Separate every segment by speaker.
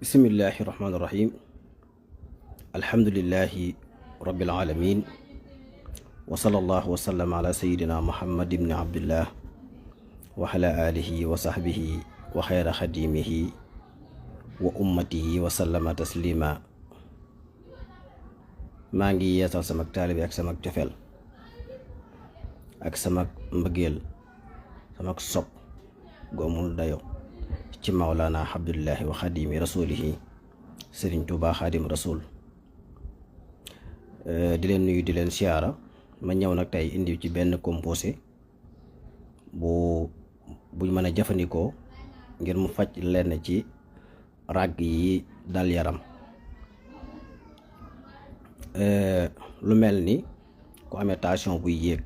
Speaker 1: bismillahi rahmaani rahim. alhamdulillahi rabbil alamin wa sallallahu wa sallam ala sayidina muhammad ibni abdillah wa ala alihi wa sahbihi wa xayra xadimihi wa ummatihi wa sallama taslima. maa ngi yeesal samak taalibe ak samak cofeel ak samak mbëggeel samak sopp gu amul dayo ci mawlaana abdullahi wa xadimi rasulihi sëriñ Tuubaa xadim rasul. di leen nuyu di leen siyaara. ma ñëw nag tey indi ci benn composé buñ mën a jëfandikoo ngir mu faj lenn ci ràgg yi dal yaram. lu mel ni ku amee tension buy yéeg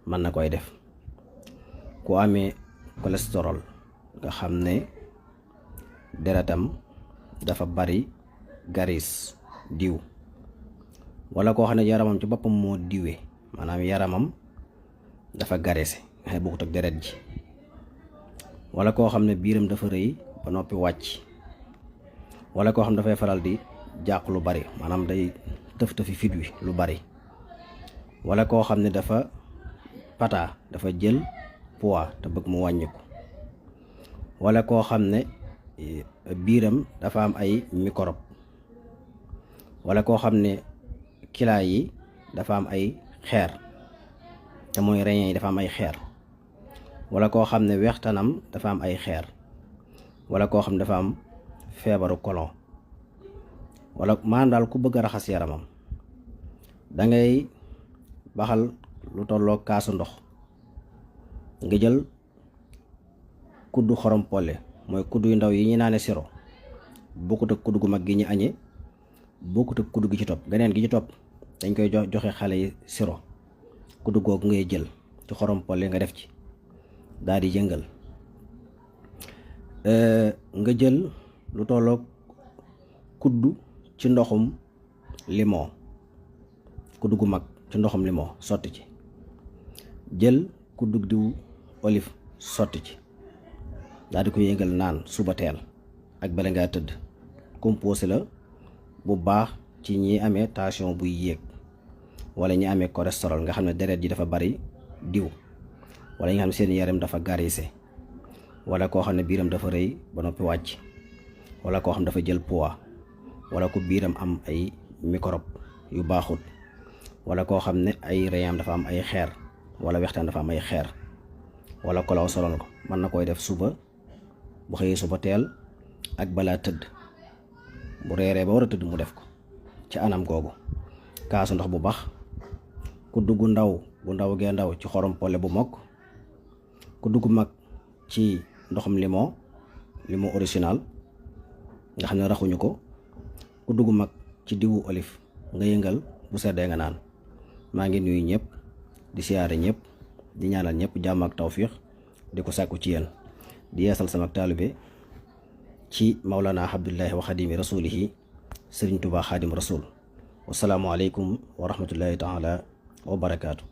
Speaker 1: mën na koy def, ku amee cholestérol nga xam ne deretam dafa bari garis diw, wala koo xam ne yaramam ci boppam moo diwee, maanaam yaramam dafa garese nga xam ne bokkut ak deret ji, wala koo xam ne biiram dafa rëy ba noppi wàcc, wala koo xam ne dafay faral di jàq lu bari, maanaam day tëf-tëfi fit wi lu bari, wala koo xam ne dafa pata dafa jël poids te bëgg mu wàññiku, wala koo xam ne biiram dafa am ay microbe, wala koo xam ne kilaay yi dafa am ay xeer te mooy rein yi dafa am ay xeer, wala koo xam ne wextanam dafa am ay xeer, wala koo xam ne dafa am feebaru colon, wala maanaam daal ku bëgg a raxas yaramam dangay baxal lu tolloo kaasu ndox, nga jël kuddu xorom polle, mooy kuddu yu ndaw yi ñu naane siro, bokkut ak kuddu gu mag gi ñu añee, bokkut ak kuddu gi ci topp, geneen gi ci topp dañ koy joxe xale yi siro. kuddu googu ngay jël ci xorom polle nga def ci daal di yëngal. nga jël lu tolloog kuddu ci ndoxum limon, kuddu gu mag ci ndoxum limon sotti ci, jël kuddu diw olive sotti ci, daal di ko yëngal naan suba teel ak bala ngaa tëdd. composé la bu baax ci ñi amee tension buy yéeg, wala ñi amee cholestérol nga xam ne deret ji dafa bari diw, wala ñi nga xam ne seen yaram dafa garisé, wala koo xam ne biiram dafa rëy ba noppi wàcc, wala koo xam ne dafa jël poids, wala ku biiram am ay microbe yu baaxut, wala koo xam ne ay reyam dafa am ay xeer, wala wextaan dafa am ay xeer, wala kolaw solol ko mën na koy def suba bu xëyee suba teel ak balaa tëdd, bu reeree ba war a tëdd mu def ko ci anam googu. kaasu ndox bu baax, kuddu gu ndaw bu ndaw gee ndaw ci xorom polle bu mokk, kuddu gu mag ci ndoxum limon original nga xam ne raxuñu ko, kuddu gu mag ci diwu olive nga yëngal, bu seddee nga naan. maa ngi nuyu ñëpp di siyaare ñëpp di ñaanal ñëpp jàmm ak tawfiix di ko sàkku ci yéen, di yeesal sama taalibe ci mawlana abdullahi wa xadimi rasulihi sëriñ Tuubaa xaadim rasul. wasalaamu aleykum wa rahmatullahi taala wa barakaatu.